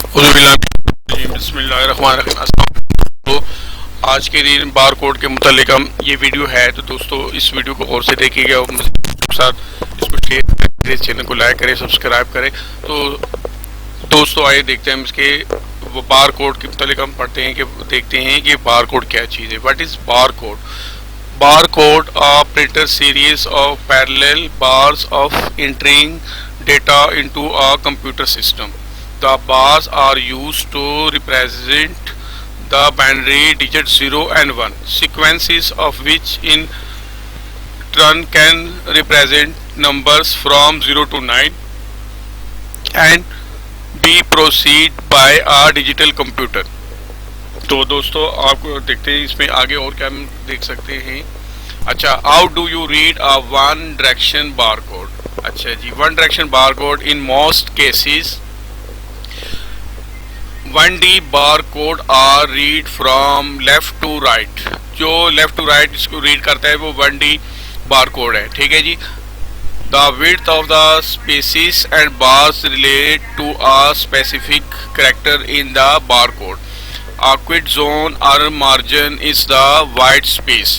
तो आज के दिन बार कोड के मुतालिक हम ये वीडियो है, तो दोस्तों इस वीडियो को और से देखिएगा और मेरे साथ इसको शेयर करें, इस चैनल को लाइक करें, सब्सक्राइब करें। तो दोस्तों आइए देखते हैं हम इसके वो बार कोड के मुतालिक हम पढ़ते हैं कि देखते हैं कि बार कोड क्या चीज़ है। What is bar code? Bar code a printer series of parallel bars of entering data into a computer system. The bars are used to represent the binary digits 0 and 1, sequences of which in turn can represent numbers from 0 to 9 and be processed by a digital computer. तो दोस्तों आपको देखते हैं इसमें आगे और क्या हम देख सकते हैं। अच्छा, how do you a one direction bar code? अच्छा जी, one direction bar code in most cases 1D bar code are read from left to right. जो लेफ्ट टू राइट इसको रीड करता है वो 1D बार कोड है, ठीक है जी। The width of the spaces and bars relate to a specific character in the barcode. A quit zone or margin is the white space.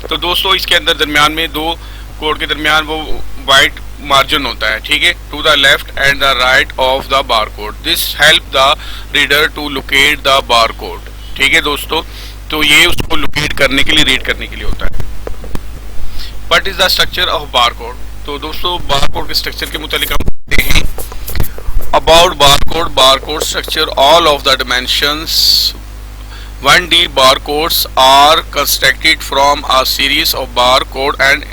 तो दोस्तों इसके अंदर दरमियान में दो कोड के दरमियान वो वाइट मार्जिन होता है, ठीक है, to the left and the right of the bar code. This help the reader to locate the bar code, ठीक है दोस्तों। तो ये उसको लोकेट करने के लिए, रीड करने के लिए होता है। What is the structure of bar code? तो दोस्तों बार कोड के स्ट्रक्चर के मुतालिक हम देखते हैं। About bar code structure, all of the dimensions 1D barcodes are constructed from a series of barcode and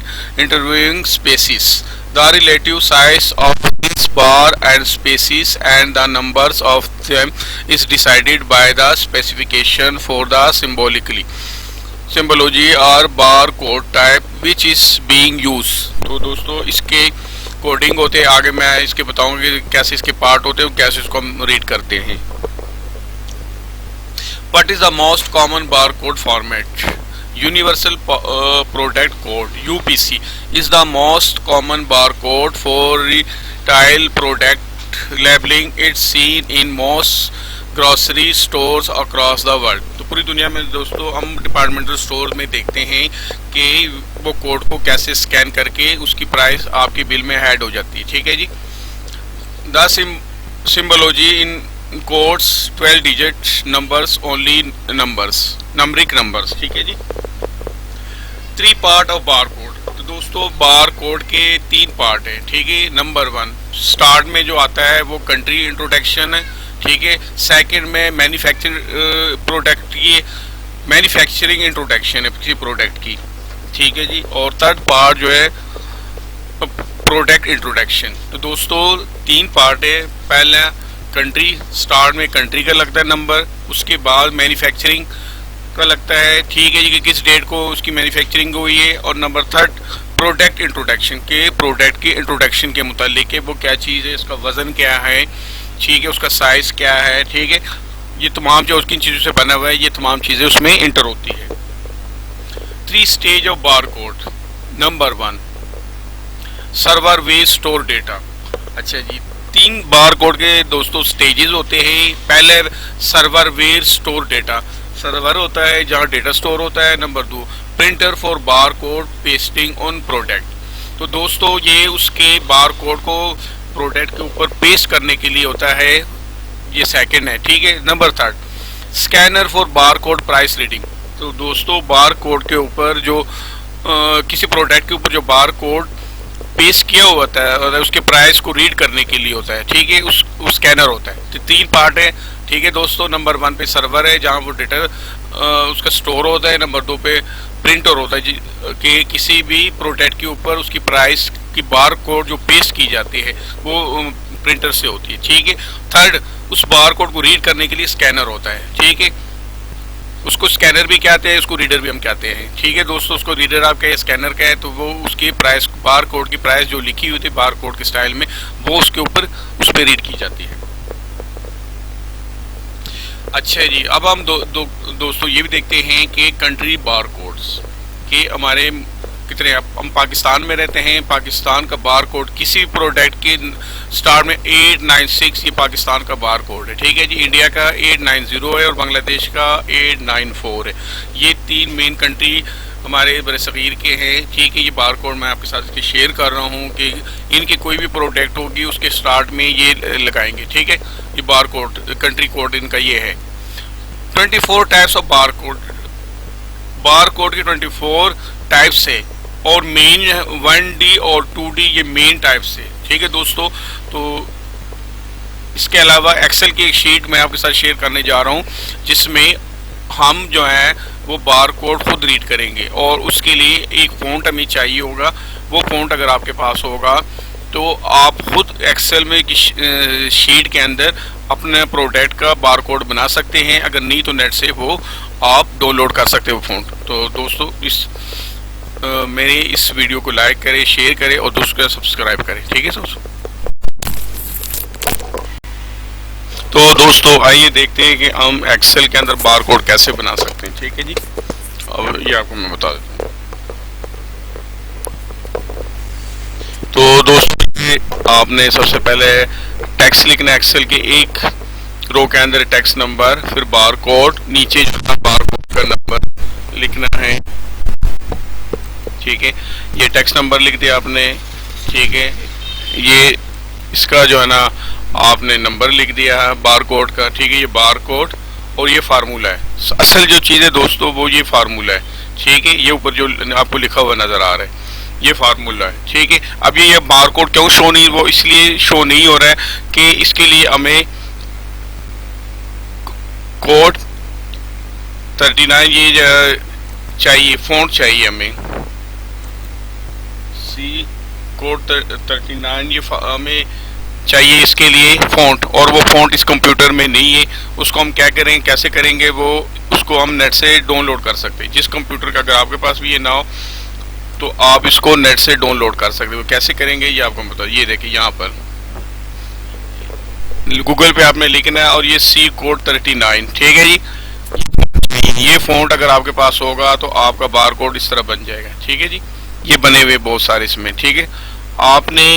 intervening spaces. The relative size of this bar and spaces and the numbers of them is decided by the specification for the symbology or barcode type which is being used. तो दोस्तों इसके coding होते हैं, आगे मैं इसके बताऊंगा कि कैसे इसके पार्ट होते हैं, कैसे इसको हम रीड करते हैं। What is the most common barcode format? Universal Product Code (UPC) is the most common barcode for retail product labeling. It's seen in most grocery stores across the world. तो पूरी दुनिया में दोस्तों हम डिपार्टमेंटल स्टोर में देखते हैं कि वो कोड को कैसे स्कैन करके उसकी प्राइस आपके बिल में ऐड हो जाती है, ठीक है जी। The symbology in codes 12 digit numbers, only numbers, numeric numbers, ठीक है जी। 3 पार्ट ऑफ बार कोड। तो दोस्तों बार कोड के 3 पार्ट है, ठीक है। नंबर 1 स्टार्ट में जो आता है वो कंट्री इंट्रोडक्शन है, ठीक है। सेकंड में मैन्युफैक्चरिंग इंट्रोडक्शन है किसी प्रोडक्ट की, ठीक है जी। और थर्ड पार्ट जो है प्रोडक्ट इंट्रोडक्शन। तो दोस्तों 3 पार्ट है। पहला कंट्री, स्टार्ट में कंट्री का लगता है नंबर, उसके बाद मैन्युफैक्चरिंग का लगता है, ठीक है जी, कि किस डेट को उसकी मैन्युफैक्चरिंग हुई है। और नंबर 3 प्रोडक्ट इंट्रोडक्शन के प्रोडक्ट के इंट्रोडक्शन के मुतालिक है, वो क्या चीज़ है, उसका वज़न क्या है, ठीक है, उसका साइज़ क्या है, ठीक है। ये तमाम जो उसकी चीज़ों से बना हुआ है, ये तमाम चीज़ें उसमें इंटर होती है। 3 stage of bar code. Number 1 server way store data. अच्छा जी, 3 बार कोड के दोस्तों स्टेजेस होते हैं। पहले server where store data, server होता है जहां डेटा स्टोर होता है। Number 2 printer for bar code pasting on product. तो दोस्तों ये उसके बार कोड को प्रोडक्ट के ऊपर पेस्ट करने के लिए होता है, ये सेकंड है, ठीक है। Number 3 scanner for bar code price reading. तो दोस्तों बार कोड के ऊपर जो किसी प्रोडक्ट के ऊपर जो बार कोड पेस्ट किया हुआ होता है और उसके प्राइस को रीड करने के लिए होता है, ठीक है, उस स्कैनर होता है। तो 3 पार्ट है, ठीक है दोस्तों। नंबर 1 पे सर्वर है जहां वो डेटा उसका स्टोर होता है। नंबर 2 पे प्रिंटर होता है कि किसी भी प्रोडक्ट के ऊपर उसकी प्राइस की बार कोड जो पेस्ट की जाती है वो प्रिंटर से होती है, ठीक है। थर्ड उस बार कोड को रीड करने के लिए स्कैनर होता है, ठीक है। उसको स्कैनर भी कहते हैं, उसको रीडर भी हम कहते हैं, ठीक है दोस्तों। उसको रीडर आप कहें, स्कैनर का है, तो वो उसकी प्राइस बार कोड की प्राइस जो लिखी हुई थी बार कोड के स्टाइल में वो उसके ऊपर उस पर रीड की जाती है। अच्छा जी, अब हम दोस्तों ये भी देखते हैं कि कंट्री बार कोड्स के हमारे कितने, हम पाकिस्तान में रहते हैं, पाकिस्तान का बार कोड किसी भी प्रोडक्ट के स्टार्ट में 896, ये पाकिस्तान का बार कोड है, ठीक है जी। इंडिया का 890 है और बांग्लादेश का 894 है। ये 3 मेन कंट्री हमारे बरसगीर के हैं, ठीक है। ये बार कोड मैं आपके साथ इसके शेयर कर रहा हूँ कि इनकी कोई भी प्रोडक्ट होगी उसके स्टार्ट में ये लगाएंगे, ठीक है। ये बार कोड, कंट्री कोड इनका ये है। 24 टाइप्स ऑफ बार कोड के 24 टाइप्स है और मेन 1D और 2D ये मेन टाइप्स है, ठीक है दोस्तों। तो इसके अलावा एक्सेल की एक शीट मैं आपके साथ शेयर करने जा रहा हूँ जिसमें हम जो है वो बार कोड खुद रीड करेंगे और उसके लिए एक फ़ॉन्ट हमें चाहिए होगा। वो फ़ॉन्ट अगर आपके पास होगा तो आप खुद एक्सेल में शीट के अंदर अपने प्रोडक्ट का बार कोड बना सकते हैं। अगर नहीं तो नेट से वो आप डाउनलोड कर सकते हो फ़ॉन्ट। तो दोस्तों मेरे इस वीडियो को लाइक करें, शेयर करें और दोस्तों सब्सक्राइब करें, ठीक है दोस्तों। तो दोस्तों आइए देखते हैं कि हम एक्सेल के अंदर बार कोड कैसे बना सकते हैं, ठीक है जी। अब ये आपको मैं बता देता हूँ। तो दोस्तों आपने सबसे पहले टेक्स्ट लिखना है एक्सेल के एक रो के अंदर, टेक्स्ट नंबर, फिर बार कोड, नीचे जो बार कोड का नंबर लिखना है, ठीक है। ये टेक्स्ट नंबर लिख दिया आपने, ठीक है। ये इसका जो है ना आपने नंबर लिख दिया है बार कोड का, ठीक है। ये बार कोड और ये फार्मूला है। असल जो चीज़ है दोस्तों वो ये फार्मूला है, ठीक है। ये ऊपर जो आपको लिखा हुआ नज़र आ रहा है ये फार्मूला है, ठीक है। अब ये बार कोड क्यों शो नहीं, वो इसलिए शो नहीं हो रहा है कि इसके लिए हमें कोड 39 ये चाहिए, फ़ॉन्ट चाहिए हमें सी कोड 39 ये हमें चाहिए इसके लिए फ़ॉन्ट, और वो फ़ॉन्ट इस कंप्यूटर में नहीं है। उसको हम क्या करें, कैसे करेंगे, वो उसको हम नेट से डाउनलोड कर सकते हैं। जिस कंप्यूटर का अगर आपके पास भी ये ना हो तो आप इसको नेट से डाउनलोड कर सकते हो। कैसे करेंगे ये आपको बता, ये देखिए यहाँ पर गूगल पे आपने लिखना है और ये सी कोड 39, ठीक है जी। ये फ़ॉन्ट अगर आपके पास होगा तो आपका बार कोड इस तरह बन जाएगा, ठीक है जी। ये बने हुए बहुत सारे इसमें, ठीक है। आपने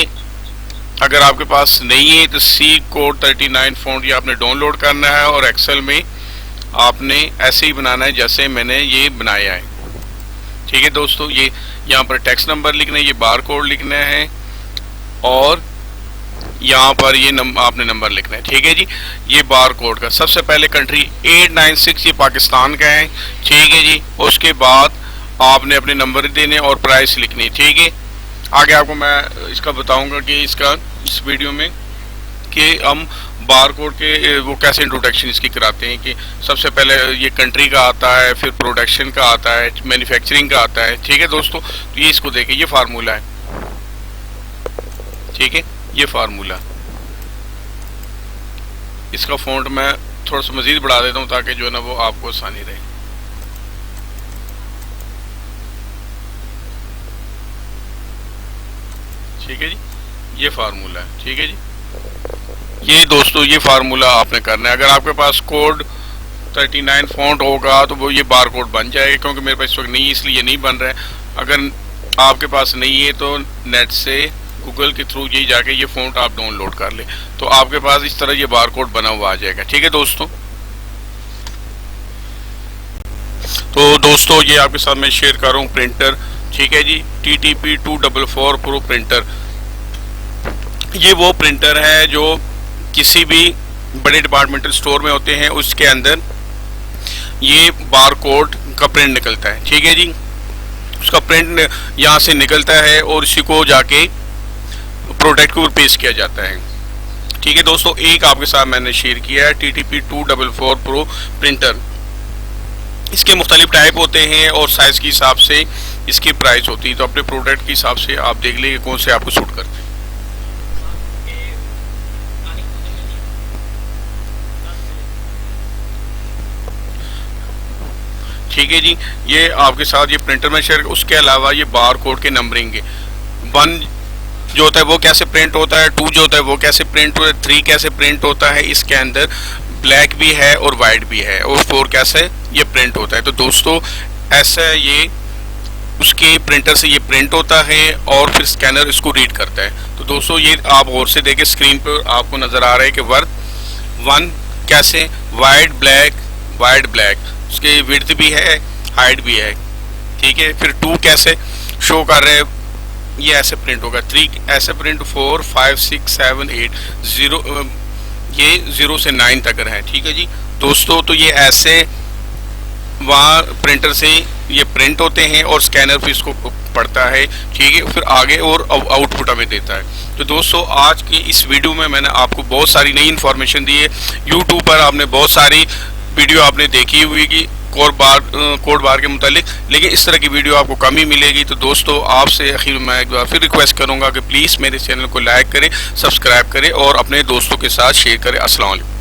अगर आपके पास नहीं है तो सी कोड 39 फ़ॉन्ट ये आपने डाउनलोड करना है और एक्सेल में आपने ऐसे ही बनाना है जैसे मैंने ये बनाया है, ठीक है दोस्तों। ये यहाँ पर टेक्स्ट नंबर लिखना है, ये बार कोड लिखना है और यहाँ पर ये आपने नंबर लिखना है, ठीक है जी। ये बार कोड का सबसे पहले कंट्री 896 ये पाकिस्तान का है, ठीक है जी। उसके बाद आपने अपने नंबर देने और प्राइस लिखनी, ठीक है। आगे आपको मैं इसका बताऊंगा कि इसका इस वीडियो में कि हम बार कोड के वो कैसे इंट्रोडक्शन इसकी कराते हैं कि सबसे पहले ये कंट्री का आता है, फिर प्रोडक्शन का आता है, मैन्युफैक्चरिंग का आता है, ठीक है दोस्तों। तो ये इसको देखें, ये फार्मूला है, ठीक है। ये फार्मूला, इसका फ़ॉन्ट मैं थोड़ा सा मज़ीद बढ़ा देता हूँ ताकि जो है ना वो आपको आसानी रहे, ठीक है जी। ये फार्मूला है, ठीक है जी। ये दोस्तों ये फार्मूला आपने करना है। अगर आपके पास कोड 39 फ़ॉन्ट होगा तो वो ये बार कोड बन जाएगा, क्योंकि मेरे पास इस वक्त नहीं है इसलिए नहीं बन रहा है। अगर आपके पास नहीं है तो नेट से गूगल के थ्रू ये जाके ये फ़ॉन्ट आप डाउनलोड कर ले तो आपके पास इस तरह ये बार कोड बना हुआ आ जाएगा, ठीक है दोस्तों। तो दोस्तों ये आपके साथ मैं शेयर कर रहा हूँ प्रिंटर, ठीक है जी। TTP 244 प्रो प्रिंटर, ये वो प्रिंटर है जो किसी भी बड़े डिपार्टमेंटल स्टोर में होते हैं, उसके अंदर ये बार कोड का प्रिंट निकलता है, ठीक है जी। उसका प्रिंट यहाँ से निकलता है और इसी को जाके प्रोडक्ट को पेश किया जाता है, ठीक है दोस्तों। एक आपके साथ मैंने शेयर किया है TTP 244 प्रो प्रिंटर। इसके मुख्तलिफ टाइप होते हैं और साइज़ के हिसाब से इसकी प्राइस होती है, तो अपने प्रोडक्ट के हिसाब से आप देख लीजिए कौन से आपको सूट करते हैं, ठीक है जी। ये आपके साथ ये प्रिंटर में शेयर। उसके अलावा ये बार कोड के नंबरिंग है, 1 जो होता है वो कैसे प्रिंट होता है, 2 जो होता है वो कैसे प्रिंट होता है, 3 कैसे प्रिंट होता है, इसके अंदर ब्लैक भी है और वाइट भी है, और 4 कैसे ये प्रिंट होता है। तो दोस्तों ऐसा ये उसके प्रिंटर से ये प्रिंट होता है और फिर स्कैनर इसको रीड करता है। तो दोस्तों ये आप गौर से देखें, स्क्रीन पर आपको नज़र आ रहा है कि वर्थ 1 कैसे वाइट ब्लैक, उसके विड्थ भी है, हाइट भी है, ठीक है। फिर 2 कैसे शो कर रहे हैं, ये ऐसे प्रिंट होगा। 3 ऐसे प्रिंट, 4 5 6 7 8 0, ये 0 से 9 तक है, ठीक है जी दोस्तों। तो ये ऐसे वहाँ प्रिंटर से ये प्रिंट होते हैं और स्कैनर फिर इसको पढ़ता है, ठीक है, फिर आगे और आउटपुट हमें देता है। तो दोस्तों आज की इस वीडियो में मैंने आपको बहुत सारी नई इन्फॉर्मेशन दी है। यूट्यूब पर आपने बहुत सारी वीडियो आपने देखी हुई कि कोड बार के मुतालिक, लेकिन इस तरह की वीडियो आपको कम ही मिलेगी। तो दोस्तों आपसे आखिर मैं एक बार फिर रिक्वेस्ट करूंगा कि प्लीज़ मेरे चैनल को लाइक करें, सब्सक्राइब करें और अपने दोस्तों के साथ शेयर करें। अस्सलाम वालेकुम।